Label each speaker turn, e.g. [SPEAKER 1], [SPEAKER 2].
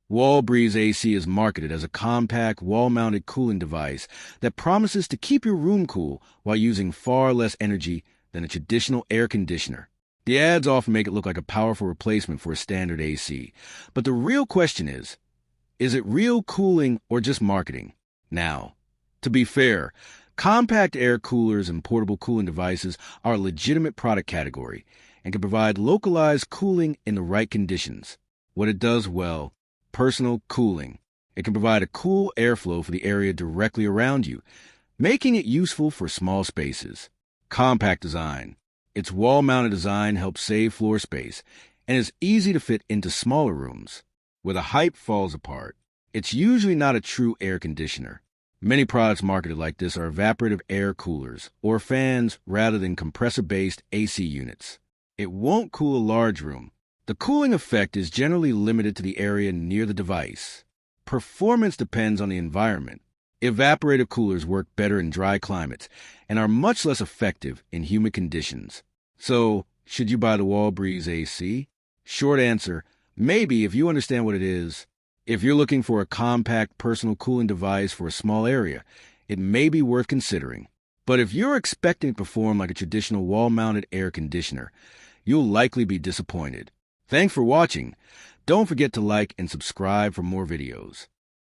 [SPEAKER 1] Wall-Breeze AC is marketed as a compact, wall-mounted cooling device that promises to keep your room cool while using far less energy than a traditional air conditioner. The ads often make it look like a powerful replacement for a standard AC, but the real question is it real cooling or just marketing? Now, to be fair, compact air coolers and portable cooling devices are a legitimate product category and can provide localized cooling in the right conditions. What it does well: personal cooling. It can provide a cool airflow for the area directly around you, making it useful for small spaces. Compact design. Its wall-mounted design helps save floor space and is easy to fit into smaller rooms. Where the hype falls apart, it's usually not a true air conditioner. Many products marketed like this are evaporative air coolers or fans rather than compressor-based AC units. It won't cool a large room. The cooling effect is generally limited to the area near the device. Performance depends on the environment. Evaporative coolers work better in dry climates and are much less effective in humid conditions. So, should you buy the Wall-Breeze AC? Short answer: maybe, if you understand what it is. If you're looking for a compact personal cooling device for a small area, it may be worth considering. But if you're expecting to perform like a traditional wall-mounted air conditioner, you'll likely be disappointed. Thanks for watching. Don't forget to like and subscribe for more videos.